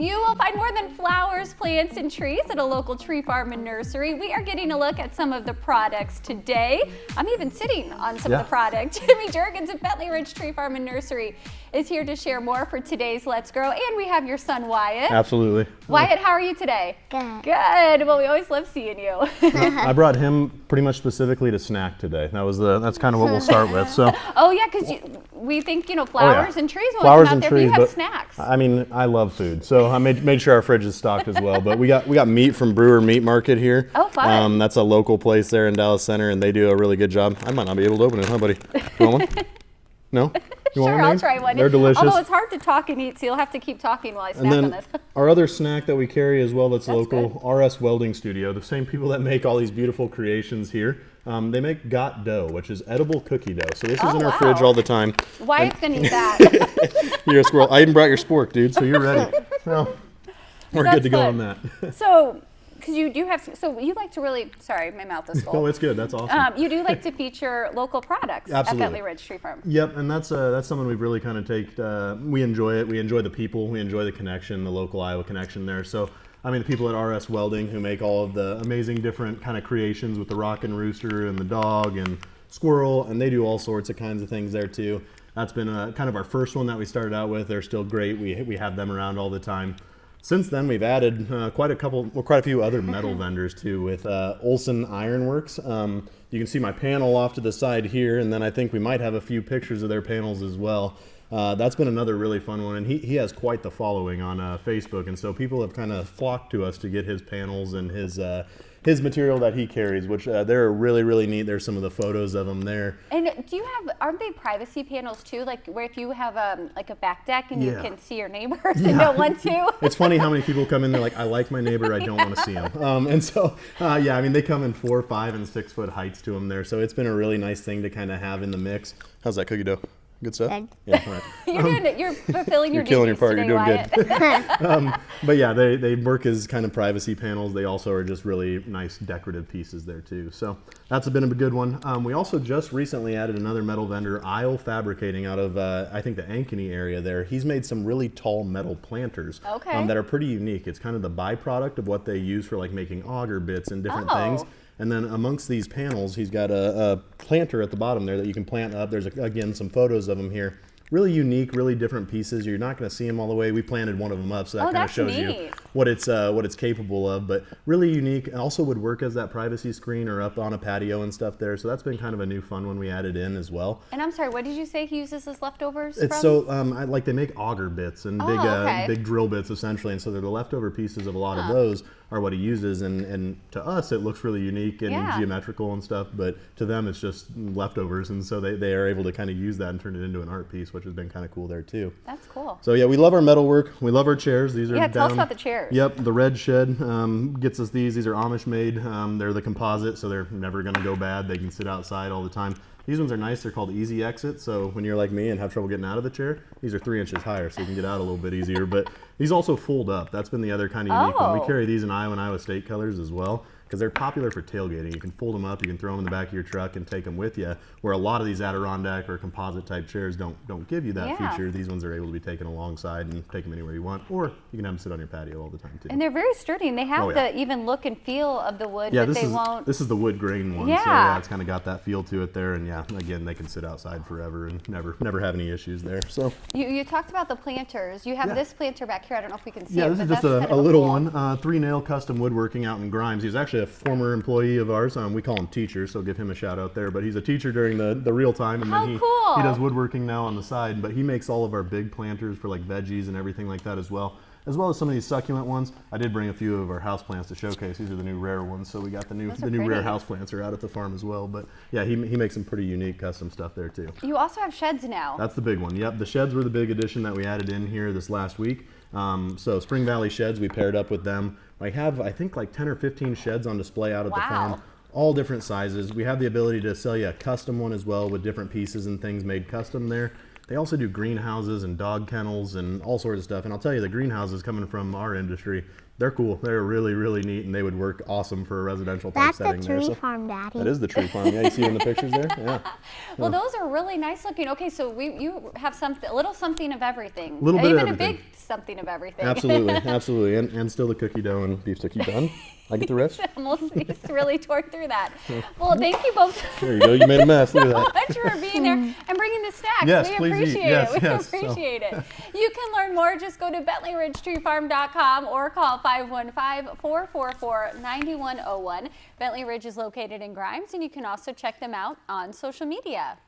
You will find more than flowers, plants, and trees at a local tree farm and nursery. We are getting a look at some of the products today. I'm even sitting on some of the product. Jimmy Juergens at Bentley Ridge Tree Farm and Nursery is here to share more for today's Let's Grow. And we have your son, Wyatt. Absolutely. Wyatt, how are you today? Good. Good. Well, we always love seeing you. I brought him pretty much specifically to snack today. That's kind of what we'll start with. So. Oh yeah, because we think, flowers and trees when we come out there, but you have snacks. I mean, I love food, so I made sure our fridge is stocked as well. But we got meat from Brewer Meat Market here. Oh, fun. That's a local place there in Dallas Center, and they do a really good job. I might not be able to open it, huh, buddy? You want one? No? You want Sure, one, I'll try one. They're delicious. Although it's hard to talk and eat, so you'll have to keep talking while I snack on this. Our other snack that we carry as well that's local, good. RS Welding Studio, the same people that make all these beautiful creations here. They make got dough, which is edible cookie dough. So this is in our fridge all the time. Wyatt's going to eat that. You're a squirrel. I even brought your spork, dude, so you're ready. Well, we're good to go on that. So, because you do have, so you like to really, sorry, my mouth is full. Oh, it's good. That's awesome. You do like to feature local products at Bentley Ridge Tree Farm. Yep, and that's something we've really kind of we enjoy it. We enjoy the people. We enjoy the connection, the local Iowa connection there. So, I mean, the people at RS Welding who make all of the amazing different kind of creations with the rockin' rooster and the dog and squirrel, and they do all sorts of kinds of things there too. That's been kind of our first one that we started out with. They're still great. We have them around all the time. Since then, we've added quite a few other metal vendors too, with Olson Ironworks. You can see my panel off to the side here, and then I think we might have a few pictures of their panels as well. That's been another really fun one, and he has quite the following on Facebook, and so people have kind of flocked to us to get his panels and his material that he carries, which they're really, really neat. There's some of the photos of them there. And aren't they privacy panels too? Like where if you have like a back deck and you can see your neighbors and don't want to? It's funny how many people come in, they're like, I like my neighbor, I don't want to see him. And so, I mean, they come in 4, 5, and 6 foot heights to them there. So it's been a really nice thing to kind of have in the mix. How's that cookie dough? Good stuff? Good. Yeah, all right. You're fulfilling your killing your duties part. today, You're doing Wyatt. good. But yeah, they work as kind of privacy panels. They also are just really nice decorative pieces there too. So that's been a good one. We also just recently added another metal vendor, Isle Fabricating, out of I think the Ankeny area there. He's made some really tall metal planters that are pretty unique. It's kind of the byproduct of what they use for like making auger bits and different things. And then amongst these panels, he's got a planter at the bottom there that you can plant up. There's, again, some photos of them here. Really unique, really different pieces. You're not going to see them all the way. We planted one of them up, so that kind of shows you what it's capable of. But really unique. It also would work as that privacy screen or up on a patio and stuff there. So that's been kind of a new fun one we added in as well. And I'm sorry, what did you say he uses as leftovers It's from? so like they make auger bits and big drill bits essentially, and so they're the leftover pieces of a lot of those are what he uses. And to us, it looks really unique and geometrical and stuff. But to them, it's just leftovers, and so they are able to kind of use that and turn it into an art piece, which has been kind of cool there too. That's cool. So yeah, we love our metal work. We love our chairs. These are tell us about the chairs. Yep, the Red Shed gets us these. These are Amish made. They're the composite, so they're never going to go bad. They can sit outside all the time. These ones are nice. They're called Easy Exit. So when you're like me and have trouble getting out of the chair, these are 3 inches higher, so you can get out a little bit easier. But these also fold up. That's been the other kind of unique one. We carry these in Iowa and Iowa State colors as well, because they're popular for tailgating. You can fold them up, you can throw them in the back of your truck and take them with you, where a lot of these Adirondack or composite type chairs don't give you that feature. These ones are able to be taken alongside and take them anywhere you want, or you can have them sit on your patio all the time too. And they're very sturdy, and they have the even look and feel of the wood, but they won't. This is the wood grain one, so yeah, it's kind of got that feel to it there, and yeah, again, they can sit outside forever and never have any issues there. So you talked about the planters. You have this planter back here. I don't know if we can see it. Yeah, this is just a little one, 3-nail custom woodworking out in Grimes. He's actually a former employee of ours. We call him Teacher, so give him a shout out there. But he's a teacher during the real time, and then he does woodworking now on the side. But he makes all of our big planters for like veggies and everything like that as well as some of these succulent ones. I did bring a few of our houseplants to showcase. These are the new rare ones, so we got the new rare houseplants are out at the farm as well. But yeah, he makes some pretty unique custom stuff there too. You also have sheds now. That's the big one. Yep, the sheds were the big addition that we added in here this last week. So Spring Valley Sheds, we paired up with them. I have, I think, like 10 or 15 sheds on display out at the farm, all different sizes. We have the ability to sell you a custom one as well with different pieces and things made custom there. They also do greenhouses and dog kennels and all sorts of stuff. And I'll tell you, the greenhouses coming from our industry, they're cool. They're really, really neat, and they would work awesome for a residential type setting there. That's the tree farm, Daddy. That is the tree farm. Yeah, you see in the pictures there? Yeah. Well, those are really nice looking. Okay, so you have a little something of everything. A little bit of even everything. a big something of everything. Absolutely, absolutely. And still the cookie dough and beef stick. You done? I get the rest? He's really tore through that. Well, thank you both. There you go. You made a mess. Look at that. much for being there and bringing the snacks. Yes, we please appreciate eat. Yes, it. We yes. appreciate it. You can learn more. Just go to BentleyRidgeTreeFarm.com or call 515-444-9101. Bentley Ridge is located in Grimes, and you can also check them out on social media.